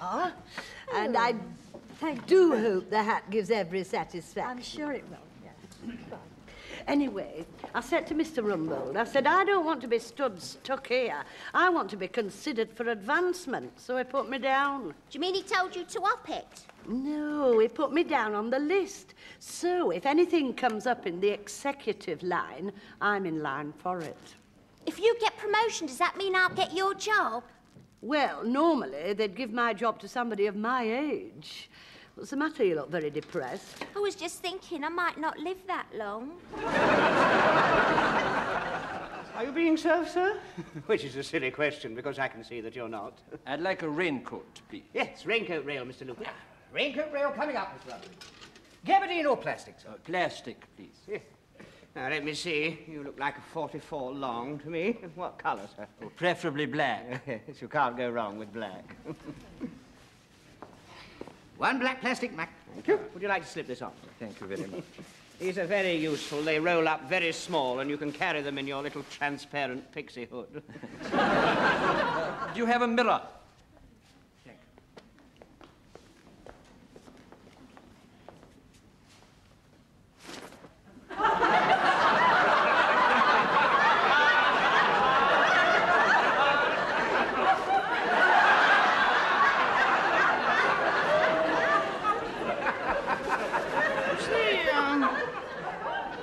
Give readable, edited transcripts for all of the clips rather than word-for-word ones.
are. And I do hope the hat gives every satisfaction. I'm sure it will, yes. Anyway, I said to Mr. Rumbold, I said, I don't want to be stuck here. I want to be considered for advancement, so he put me down. Do you mean he told you to up it? No, he put me down on the list. So if anything comes up in the executive line, I'm in line for it. If you get promotion, does that mean I'll get your job? Well, normally they'd give my job to somebody of my age. What's the matter? You look very depressed. I was just thinking I might not live that long. Are you being served, sir? Which is a silly question, because I can see that you're not. I'd like a raincoat, please. Yes, raincoat rail, Mr. Luke. Raincoat rail coming up, Mr. Lumley. Gabardine or plastic, sir? Plastic, please. Yes. Now, let me see. You look like a 44 long to me. What colour, sir? Oh, preferably black. Yes, you can't go wrong with black. One black plastic Mac. Thank you. Would you like to slip this on? Thank you very much. These are very useful. They roll up very small, and you can carry them in your little transparent pixie hood. Do you have a mirror? Thank you.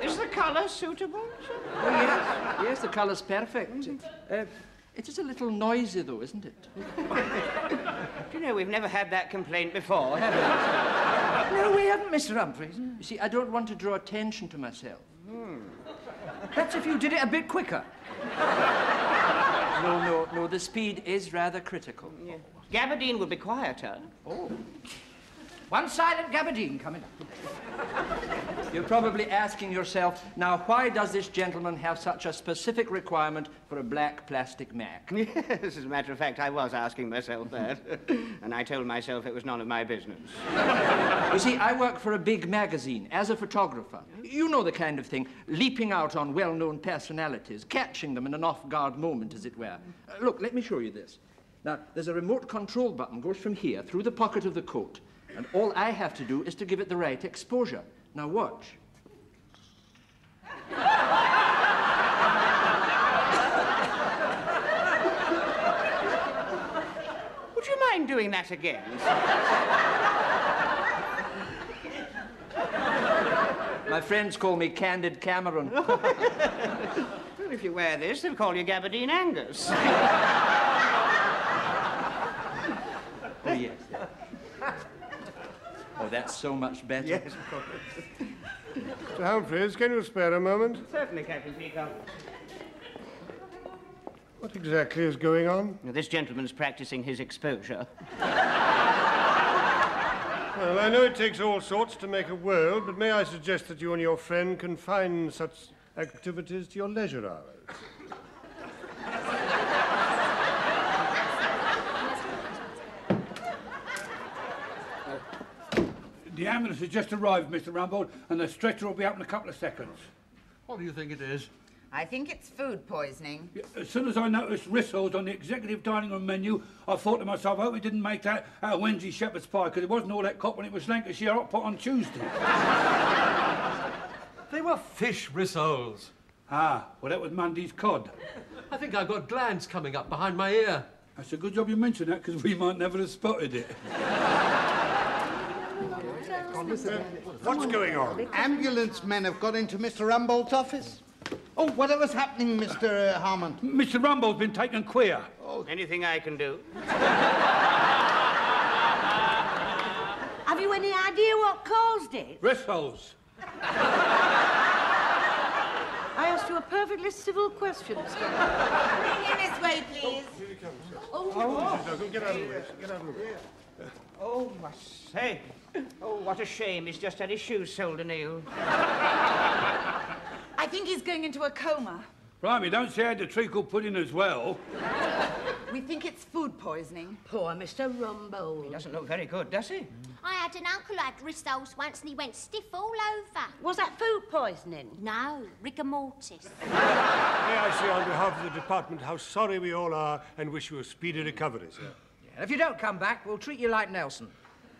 Is the colour suitable, sir? Oh, yes. Yes, the colour's perfect. It is a little noisy, though, isn't it? Do you know, we've never had that complaint before, have we? No, we haven't, Mr. Humphreys. You see, I don't want to draw attention to myself. Perhaps if you did it a bit quicker. No, the speed is rather critical. Yeah. Gabardine would be quieter. Oh. One silent gabardine coming up. You're probably asking yourself, now, why does this gentleman have such a specific requirement for a black plastic Mac? Yes, as a matter of fact, I was asking myself that. And I told myself it was none of my business. You see, I work for a big magazine as a photographer. You know the kind of thing, leaping out on well-known personalities, catching them in an off-guard moment, as it were. Look, let me show you this. Now, there's a remote control button, goes from here, through the pocket of the coat, and all I have to do is to give it the right exposure. Now, watch. Would you mind doing that again? My friends call me Candid Cameron. Well, if you wear this, they'll call you Gabardine Angus. Oh, yes. Oh, that's so much better. Yes, of course. Mr. Humphreys, can you spare a moment? Certainly, Captain Peacock. What exactly is going on? This gentleman's practicing his exposure. Well, I know it takes all sorts to make a world, but may I suggest that you and your friend confine such activities to your leisure hours? The ambulance has just arrived, Mr. Rumbold, and the stretcher will be up in a couple of seconds. What do you think it is? I think it's food poisoning. Yeah, as soon as I noticed rissoles on the executive dining room menu, I thought to myself, I hope he didn't make that out of Wednesday shepherd's pie, because it wasn't all that cop when it was Lancashire hot pot on Tuesday. They were fish rissoles. Ah, well, that was Monday's cod. I think I've got glands coming up behind my ear. That's a good job you mentioned that, because we might never have spotted it. What's going on? Ambulance men have got into Mr. Rumbold's office. Oh, whatever's happening, Mr. Harmon? Mr. Rumbold's been taken queer. Oh. Anything I can do? Have you any idea what caused it? Rissoles. I asked you a perfectly civil question, sir. Bring him his way, please. Here he comes, sir. Oh, Get out of the way, sir. Get out of the way. Oh, I say. Oh, what a shame. He's just had his shoes sold anew. I think he's going into a coma. Blimey, don't say I had the treacle pudding as well. We think it's food poisoning. poor Mr. Rumbold. He doesn't look very good, does he? I had an uncle who had rissoles once and he went stiff all over. Was that food poisoning? No, rigor mortis. May I say on behalf of the department how sorry we all are and wish you a speedy recovery, sir. And if you don't come back, we'll treat you like Nelson.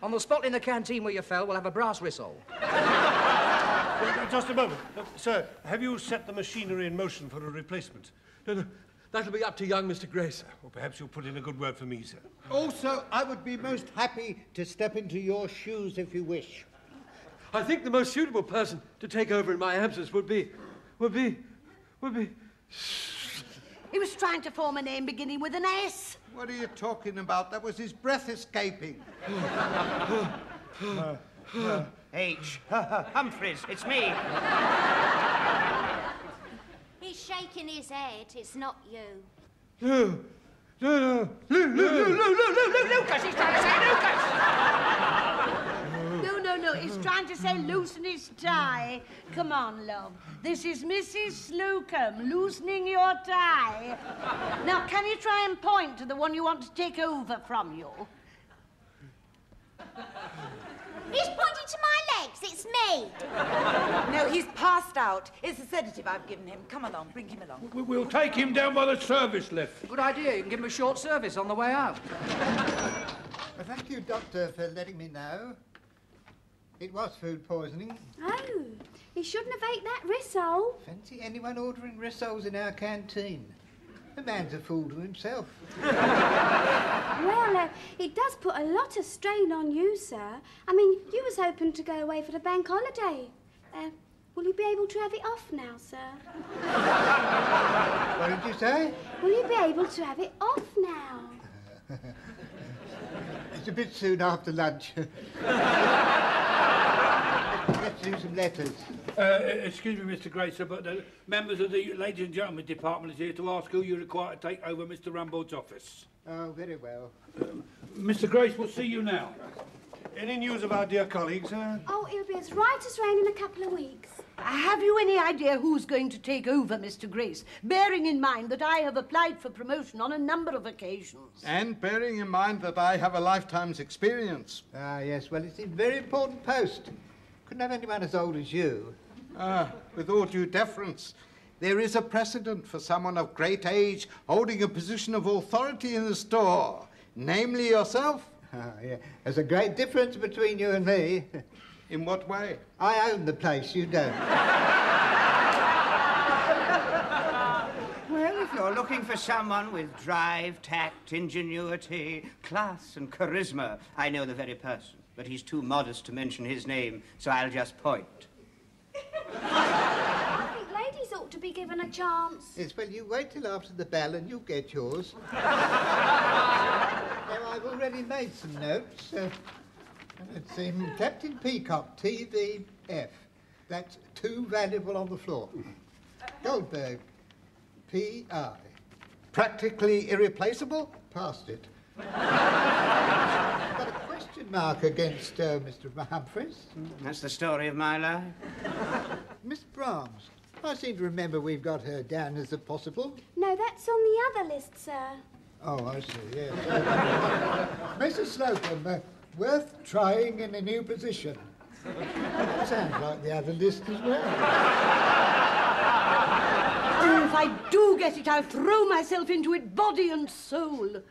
On the spot in the canteen where you fell, we'll have a brass whistle. Just a moment. Sir, have you set the machinery in motion for a replacement? No, that'll be up to young Mr. Grace. Or perhaps you'll put in a good word for me, sir. Also, I would be most happy to step into your shoes if you wish. I think the most suitable person to take over in my absence would be... He was trying to form a name beginning with an S. What are you talking about? That was his breath escaping. H. Humphreys, it's me. He's shaking his head. It's not you. Lucas! He's trying to say Lucas! No, he's trying to say loosen his tie. Come on, love. This is Mrs. Slocombe, loosening your tie. Now, can you try and point to the one you want to take over from you? He's pointing to my legs. It's me. No, he's passed out. It's a sedative I've given him. Come along, bring him along. We'll take him down by the service lift. Good idea. You can give him a short service on the way out. Well, thank you, Doctor, for letting me know. It was food poisoning. Oh, he shouldn't have ate that rissole. Fancy anyone ordering rissoles in our canteen. The man's a fool to himself. Well, it does put a lot of strain on you, sir. I mean, you was hoping to go away for the bank holiday. Will you be able to have it off now, sir? What did you say? Will you be able to have it off now? It's a bit soon after lunch. Let's do some letters. Excuse me, Mr. Grace, sir, but the members of the Ladies and Gentlemen Department is here to ask who you require to take over Mr. Rumbold's office. Oh, very well. Mr. Grace will see you now. Any news of our dear colleagues, sir? Oh, it'll be as right as rain in a couple of weeks. Have you any idea who's going to take over, Mr. Grace? Bearing in mind that I have applied for promotion on a number of occasions. And bearing in mind that I have a lifetime's experience. Ah, yes, well, it's a very important post. Couldn't have anyone as old as you. With all due deference, there is a precedent for someone of great age holding a position of authority in the store, namely yourself. Yeah. There's a great difference between you and me. In what way? I own the place, you don't. Well, if you're looking for someone with drive, tact, ingenuity, class and charisma, I know the very person. But he's too modest to mention his name, so I'll just point. I think ladies ought to be given a chance. Yes, well, you wait till after the bell and you'll get yours. Now, I've already made some notes. Let's see, Captain Peacock, TVF. That's too valuable on the floor. Goldberg, PI. Practically irreplaceable? Passed it. Got a question mark against Mr. Humphreys. That's the story of my life. Miss Brahms. I seem to remember we've got her down as a possible. No, that's on the other list, sir. Oh, I see, yes. Mrs. Slocombe, worth trying in a new position. Sounds like the other list as well. Oh, if I do get it, I'll throw myself into it, body and soul.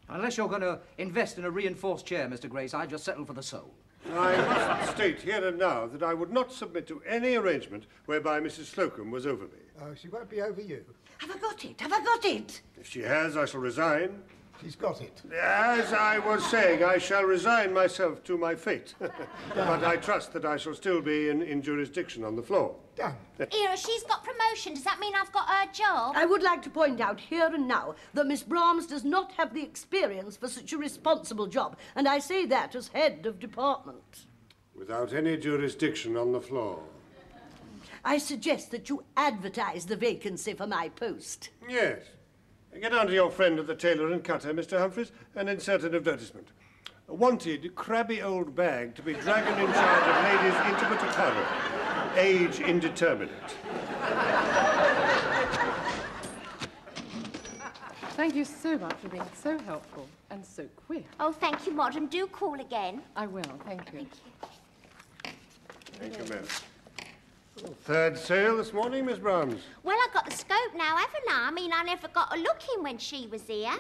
Unless you're going to invest in a reinforced chair, Mr. Grace, I'd just settle for the soul. I must state here and now that I would not submit to any arrangement whereby Mrs. Slocombe was over me. Oh, she won't be over you. Have I got it? Have I got it? If she has, I shall resign. She's got it. As I was saying, I shall resign myself to my fate. But I trust that I shall still be in jurisdiction on the floor. Done. Here, she's got promotion. Does that mean I've got her job? I would like to point out here and now that Miss Brahms does not have the experience for such a responsible job, and I say that as head of department. Without any jurisdiction on the floor. I suggest that you advertise the vacancy for my post. Yes. Get on to your friend at the tailor and cutter, Mr. Humphreys, and insert an advertisement. A wanted, crabby old bag to be dragon in charge of ladies' intimate apparel. Age indeterminate. Thank you so much for being so helpful and so quick. Oh, thank you, Madam. Do call again. I will, thank you. Thank you, ma'am. Third sale this morning, Miss Brahms. Well, I got the scope now, haven't I? I mean, I never got a look in when she was here.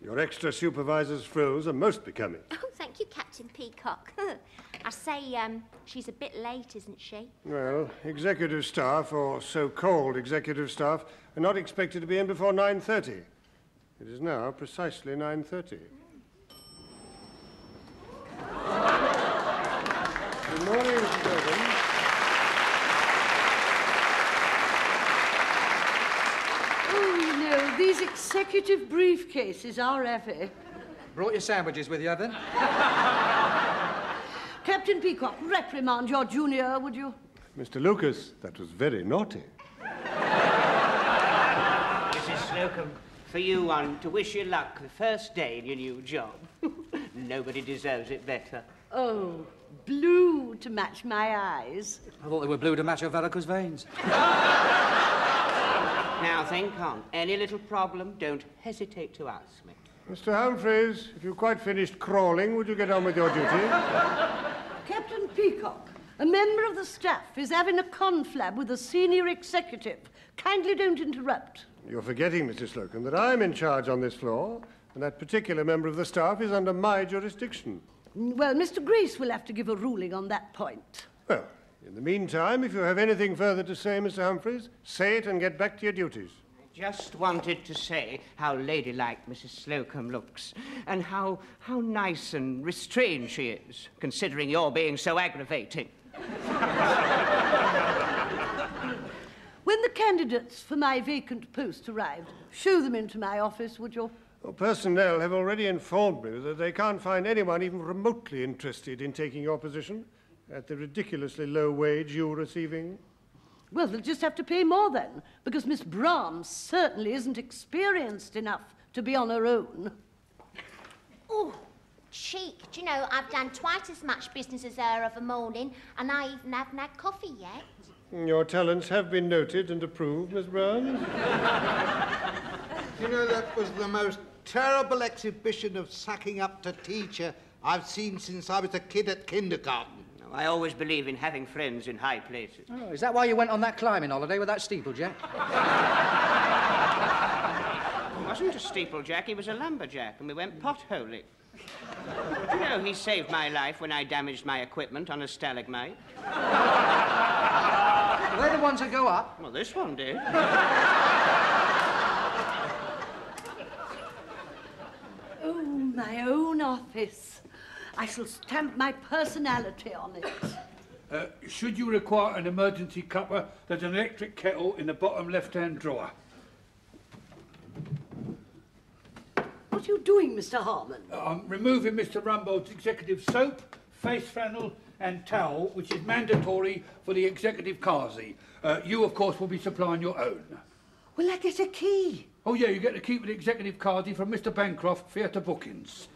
Your extra supervisor's frills are most becoming. Oh, thank you, Captain Peacock. I say, she's a bit late, isn't she? Well, executive staff, or so-called executive staff, are not expected to be in before 9:30. It is now precisely 9:30. Good morning, Mr. Slocombe. Oh, you know, these executive briefcases are heavy. Brought your sandwiches with you, then? Captain Peacock, reprimand your junior, would you? Mr. Lucas, that was very naughty. Mrs. Slocombe, for you one, to wish you luck the first day in your new job. Nobody deserves it better. Oh, blue to match my eyes. I thought they were blue to match your varicose veins. Now, think on. Any little problem, don't hesitate to ask me. Mr. Humphreys, if you've quite finished crawling, would you get on with your duty? Captain Peacock, a member of the staff is having a confab with a senior executive. Kindly don't interrupt. You're forgetting, Mr. Slocombe, that I'm in charge on this floor, and that particular member of the staff is under my jurisdiction. Well, Mr. Grace will have to give a ruling on that point. Well, in the meantime, if you have anything further to say, Mr. Humphreys, say it and get back to your duties. Just wanted to say how ladylike Mrs. Slocombe looks, and how nice and restrained she is, considering you're being so aggravating. When the candidates for my vacant post arrived, show them into my office, would you? Well, personnel have already informed me that they can't find anyone even remotely interested in taking your position at the ridiculously low wage you're receiving. Well, they'll just have to pay more then, because Miss Brahms certainly isn't experienced enough to be on her own. Oh, cheek. Do you know, I've done twice as much business as her of a morning, and I even haven't had coffee yet. Your talents have been noted and approved, Miss Brahms. You know, that was the most terrible exhibition of sucking up to teacher I've seen since I was a kid at kindergarten. I always believe in having friends in high places. Oh, is that why you went on that climbing holiday with that steeplejack? He wasn't a steeplejack, he was a lumberjack, and we went potholing. You know, he saved my life when I damaged my equipment on a stalagmite. Are they the ones that go up? Well, this one did. Oh, my own office. I shall stamp my personality on it. Should you require an emergency cuppa, there's an electric kettle in the bottom left-hand drawer. What are you doing, Mr. Harmon? I'm removing Mr. Rumbold's executive soap, face flannel and towel, which is mandatory for the executive Kazi. You, of course, will be supplying your own. Will I get a key? Oh, yeah, you get to keep the executive Kazi from Mr. Bancroft, theatre bookings.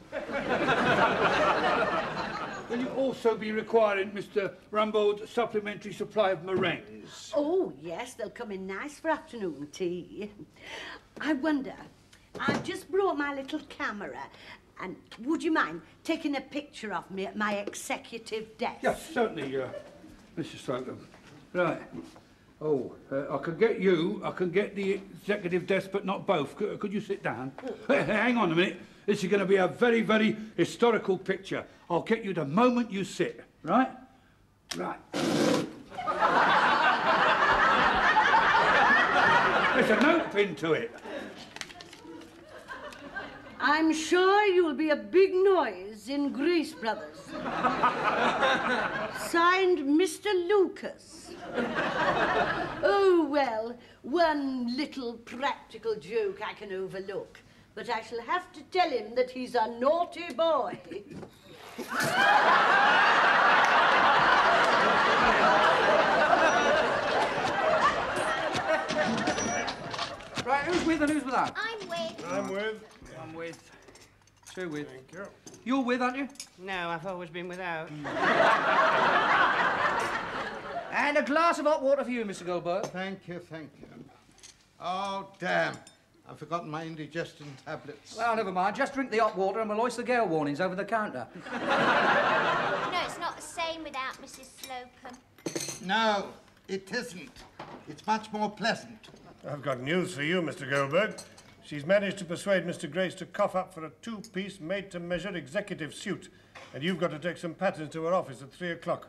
Will you also be requiring Mr. Rumbold's supplementary supply of meringues? Oh, yes, they'll come in nice for afternoon tea. I wonder, I've just brought my little camera, and would you mind taking a picture of me at my executive desk? Yes, certainly, Mrs. Slocombe. Right. Oh, I can get the executive desk, but not both. Could you sit down? Hang on a minute. This is going to be a very, very historical picture. I'll get you the moment you sit, right? Right. There's a note pinned to it. I'm sure you'll be a big noise in Grease Brothers. Signed, Mr. Lucas. Oh, well, one little practical joke I can overlook, but I shall have to tell him that he's a naughty boy. Right, who's with and who's without? I'm with. I'm with. I'm with. Two with. Thank you. You're with, aren't you? No, I've always been without. And a glass of hot water for you, Mr. Goldberg. Thank you, thank you. Oh, damn. I've forgotten my indigestion tablets. Well, never mind. Just drink the hot water and we'll hoist the gale warnings over the counter. No, it's not the same without Mrs. Slocombe. No, it isn't. It's much more pleasant. I've got news for you, Mr. Goldberg. She's managed to persuade Mr. Grace to cough up for a two-piece made-to-measure executive suit. And you've got to take some patterns to her office at 3 o'clock.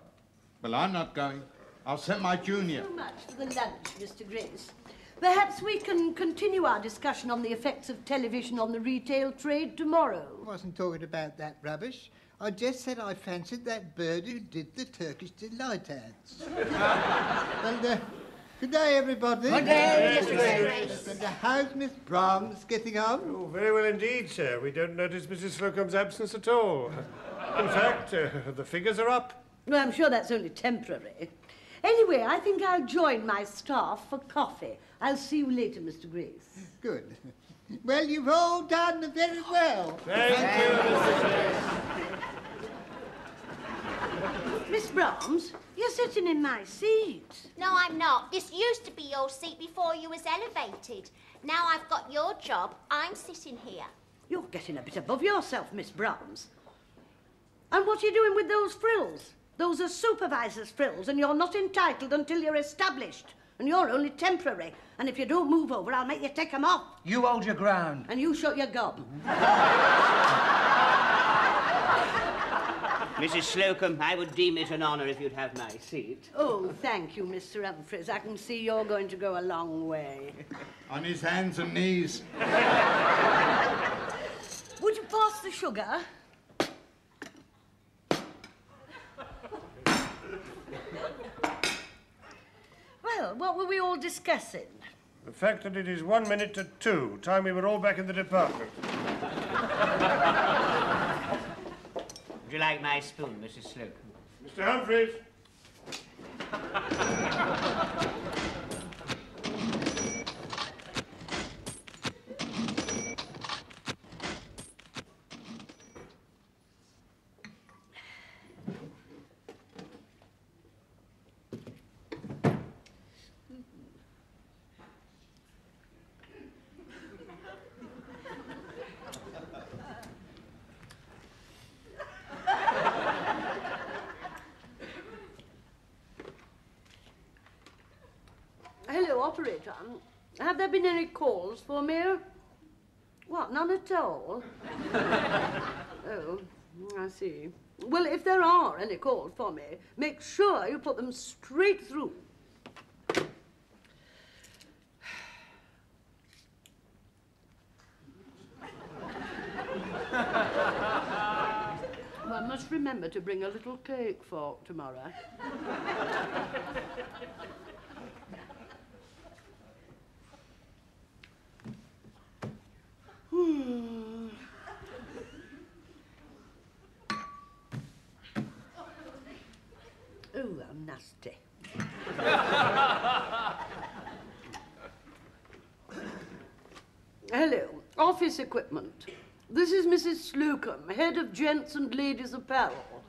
Well, I'm not going. I'll send my junior. So much for the lunch, Mr. Grace. Perhaps we can continue our discussion on the effects of television on the retail trade tomorrow. I wasn't talking about that rubbish. I just said I fancied that bird who did the Turkish Delight ads. And, good day, everybody. Good day, Mr. Grace. And how's Miss Brahms getting on? Oh, very well indeed, sir. We don't notice Mrs. Slocombe's absence at all. In fact, the figures are up. Well, I'm sure that's only temporary. Anyway, I think I'll join my staff for coffee. I'll see you later, Mr. Grace. Good. Well, you've all done very well. Thank you, Mr. Grace. Miss Brahms, you're sitting in my seat. No, I'm not. This used to be your seat before you was elevated. Now I've got your job. I'm sitting here. You're getting a bit above yourself, Miss Brahms. And what are you doing with those frills? Those are supervisor's frills, and you're not entitled until you're established. And you're only temporary. And if you don't move over, I'll make you take them off. You hold your ground. And you shut your gob. Mrs. Slocombe, I would deem it an honour if you'd have my seat. Oh, thank you, Mr. Humphreys. I can see you're going to go a long way. On his hands and knees. Would you pass the sugar? Well, what were we all discussing? The fact that it is 1 minute to 2, time we were all back in the department. Would you like my spoon, Mrs. Slocombe? Mr. Humphreys. Hello, operator. Have there been any calls for me? What, none at all? Oh, I see. Well, if there are any calls for me, make sure you put them straight through. Well, I must remember to bring a little cake fork tomorrow. Oh, how nasty. Hello, office equipment. This is Mrs. Slocombe, head of gents and ladies apparel.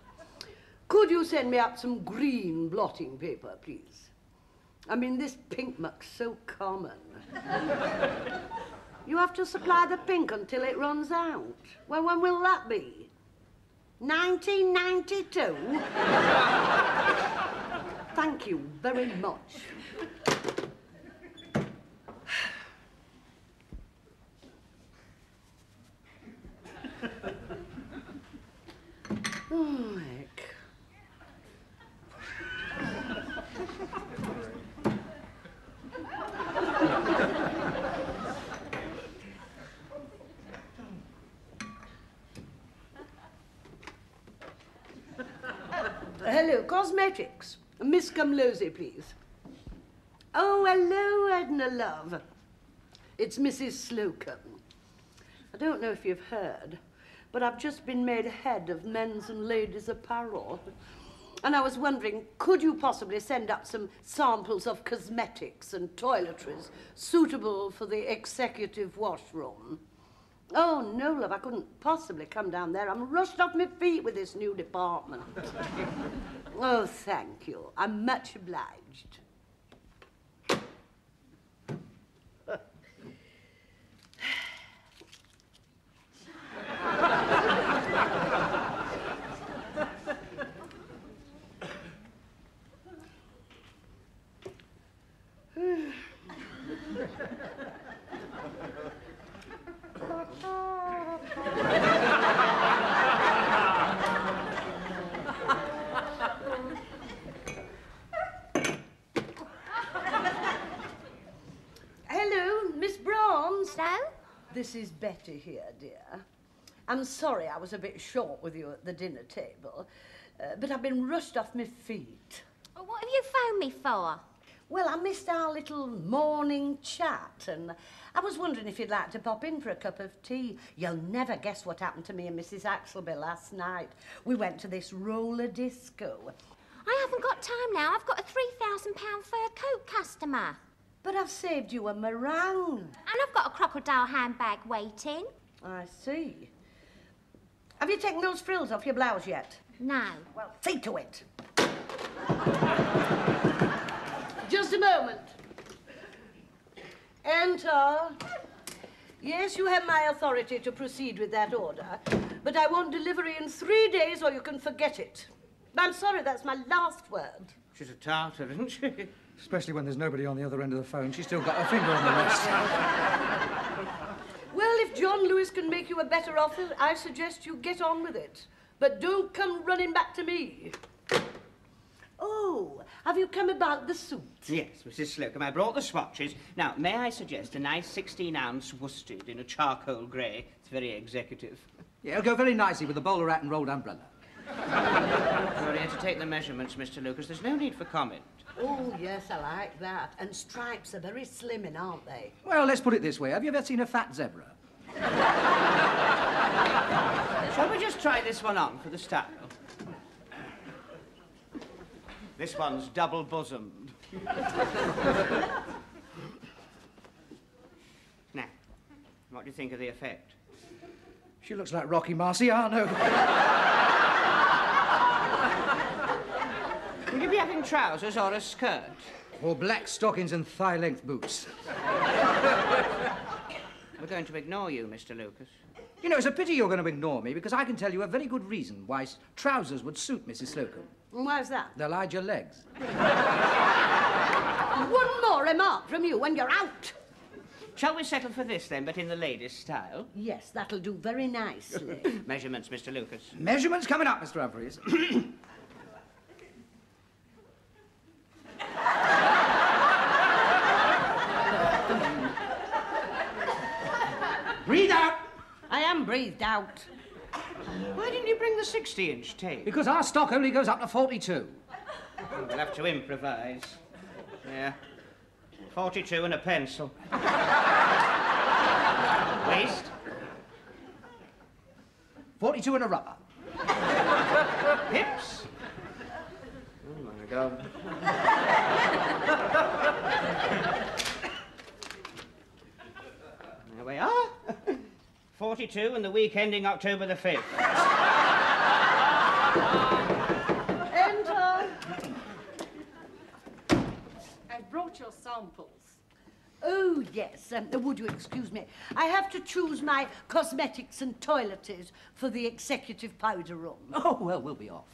Could you send me up some green blotting paper, please? I mean, this pink muck's so common. You have to supply the pink until it runs out. Well, when will that be? 1992? Thank you very much. Oh, heck. Hello, cosmetics. Miss Cumlosey, please. Oh, hello, Edna, love. It's Mrs. Slocombe. I don't know if you've heard, but I've just been made head of men's and ladies' apparel. And I was wondering, could you possibly send up some samples of cosmetics and toiletries suitable for the executive washroom? Oh, no, love, I couldn't possibly come down there. I'm rushed off my feet with this new department. Oh, thank you. I'm much obliged. This is Betty here, dear. I'm sorry I was a bit short with you at the dinner table, but I've been rushed off my feet. Well, what have you phoned me for? Well, I missed our little morning chat, and I was wondering if you'd like to pop in for a cup of tea. You'll never guess what happened to me and Mrs. Axelby last night. We went to this roller disco. I haven't got time now. I've got a £3,000 fur coat customer. But I've saved you a meringue. And I've got a crocodile handbag waiting. I see. Have you taken those frills off your blouse yet? No. Well, see to it. Just a moment. Enter. Yes, you have my authority to proceed with that order, but I want delivery in 3 days or you can forget it. I'm sorry, that's my last word. She's a tartar, isn't she? Especially when there's nobody on the other end of the phone. She's still got her finger on the wrist. Well, if John Lewis can make you a better offer, I suggest you get on with it. But don't come running back to me. Oh, have you come about the suit? Yes, Mrs. Slocombe, I brought the swatches. Now, may I suggest a nice 16-ounce worsted in a charcoal grey? It's very executive. Yeah, it'll go very nicely with a bowler hat and rolled umbrella. You're here to take the measurements, Mr. Lucas. There's no need for comment. Oh, yes, I like that. And stripes are very slimming, aren't they? Well, let's put it this way. Have you ever seen a fat zebra? Shall we just try this one on for the style? This one's double-bosomed. Now, what do you think of the effect? She looks like Rocky Marciano. Will you be having trousers or a skirt? Or black stockings and thigh-length boots. We're going to ignore you, Mr. Lucas. You know, it's a pity you're going to ignore me, because I can tell you a very good reason why trousers would suit Mrs. Slocombe. Why's that? They'll hide your legs. One more remark from you and you're out. Shall we settle for this, then, but in the ladies' style? Yes, that'll do very nicely. Measurements, Mr. Lucas. Measurements coming up, Mr. Humphreys. Breathe out. I am breathed out. Why didn't you bring the 60-inch tape? Because our stock only goes up to 42. We'll have to improvise. Yeah. 42 and a pencil. Waist? 42 and a rubber. Hips? Oh, my God. There we are. 42 and the week ending October the 5th. Enter. I've brought your samples. Oh, yes. Would you excuse me? I have to choose my cosmetics and toiletries for the executive powder room. Oh, well, we'll be off.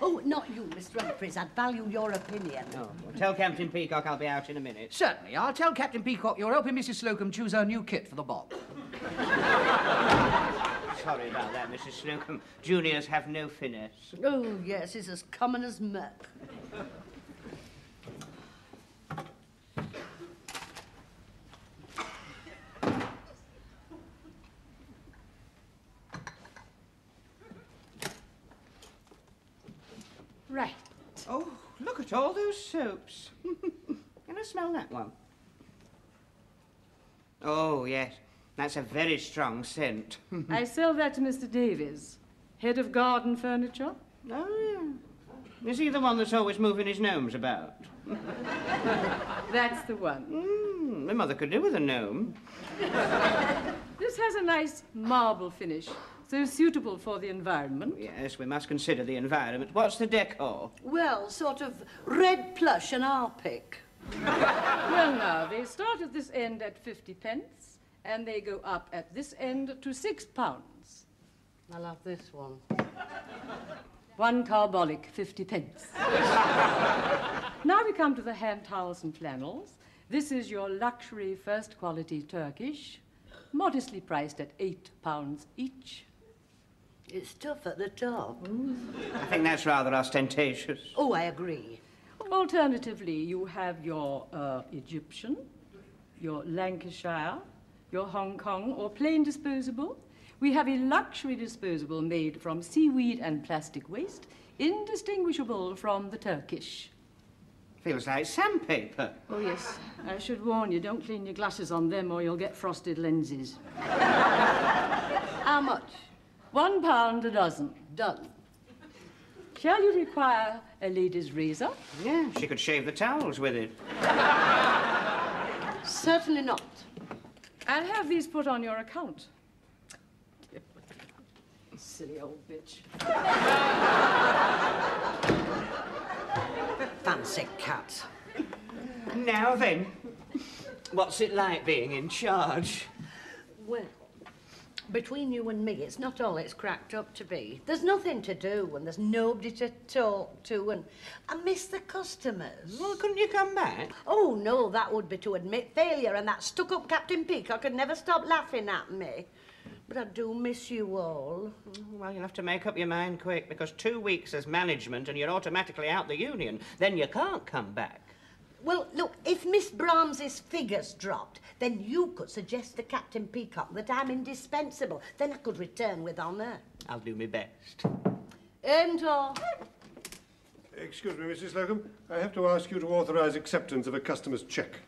Oh, not you, Mr. Humphreys. I'd value your opinion. Oh, well, tell Captain Peacock I'll be out in a minute. Certainly. I'll tell Captain Peacock you're helping Mrs. Slocombe choose her new kit for the bob. Sorry about that, Mrs. Slocombe. Juniors have no finesse. Oh, yes, it's as common as milk. Right. Oh, look at all those soaps. Can I smell that one? Oh, yes. That's a very strong scent. I sell that to Mr. Davies, head of garden furniture. Oh, yeah. Is he the one that's always moving his gnomes about? That's the one. My mother could do with a gnome. This has a nice marble finish, so suitable for the environment. Yes, we must consider the environment. What's the decor? Well, sort of red plush and Arpic. Well, now, they start at this end at 50p, and they go up at this end to £6. I love this one. One carbolic, 50p. Now we come to the hand towels and flannels. This is your luxury first quality Turkish, modestly priced at £8 each. It's tough at the top. I think that's rather ostentatious. Oh, I agree. Alternatively, you have your Egyptian, your Lancashire, your Hong Kong or plain disposable. We have a luxury disposable made from seaweed and plastic waste, indistinguishable from the Turkish. Feels like sandpaper. Oh, yes. I should warn you, don't clean your glasses on them or you'll get frosted lenses. How much? £1 a dozen. Done. Shall you require a lady's razor? Yeah, she could shave the towels with it. Certainly not. I'll have these put on your account. Silly old bitch. Fancy cat. Now then, what's it like being in charge? Well, between you and me, it's not all it's cracked up to be. There's nothing to do, and there's nobody to talk to, and I miss the customers. Well, couldn't you come back? Oh, no, that would be to admit failure, and that stuck-up Captain Peacock could never stop laughing at me. But I do miss you all. Well, you'll have to make up your mind quick, because 2 weeks as management and you're automatically out the union. Then you can't come back. Well, look, if Miss Brahms's figures dropped, then you could suggest to Captain Peacock that I'm indispensable. Then I could return with honour. I'll do my best. And all. Excuse me, Mrs. Slocombe. I have to ask you to authorise acceptance of a customer's cheque.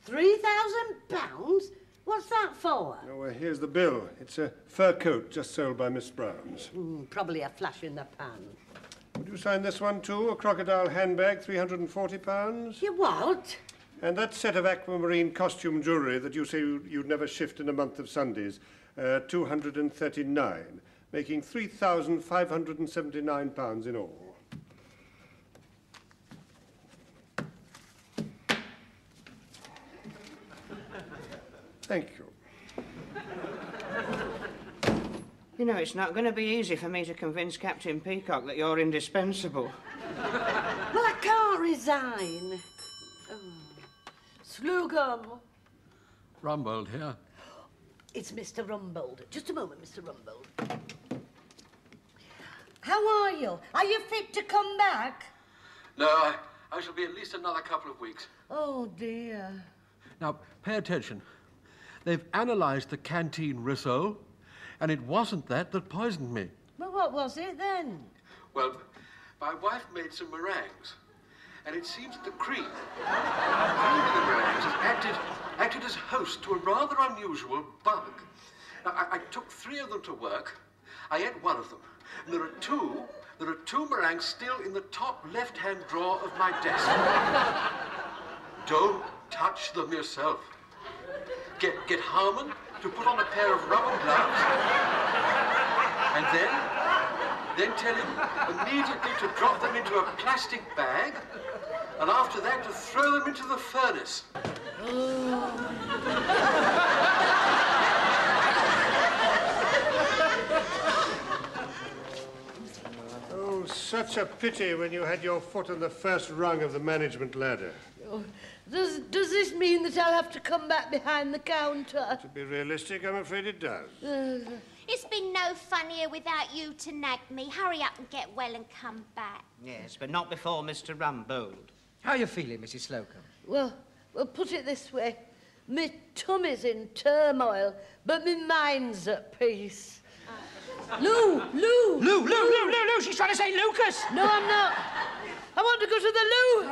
£3,000? What's that for? Oh, well, here's the bill. It's a fur coat just sold by Miss Brown's. Probably a flash in the pan. Would you sign this one too? A crocodile handbag, £340? You what? And that set of aquamarine costume jewellery that you say you'd never shift in a month of Sundays, 239, making £3,579 in all. Thank you. You know, it's not going to be easy for me to convince Captain Peacock that you're indispensable. Well, I can't resign. Slocombe. Rumbold here. It's Mr. Rumbold. Just a moment, Mr. Rumbold. How are you? Are you fit to come back? No, I shall be at least another couple of weeks. Oh, dear. Now, pay attention. They've analysed the canteen risole, and it wasn't that poisoned me. Well, what was it then? Well, my wife made some meringues, and it seems that the cream in the meringues has acted as host to a rather unusual bug. Now, I took 3 of them to work. I ate one of them, and there are two meringues still in the top left-hand drawer of my desk. Don't touch them yourself. Get Harmon to put on a pair of rubber gloves, and then tell him immediately to drop them into a plastic bag, and after that to throw them into the furnace. Oh, such a pity when you had your foot on the first rung of the management ladder. Oh, does this mean that I'll have to come back behind the counter? To be realistic, I'm afraid it does. It's been no fun here without you to nag me. Hurry up and get well and come back. Yes, but not before Mr. Rumbold. How are you feeling, Mrs. Slocombe? Well, put it this way. My tummy's in turmoil, but my mind's at peace. Lou! Lou! She's trying to say Lucas! No, I'm not. I want to go to the loo.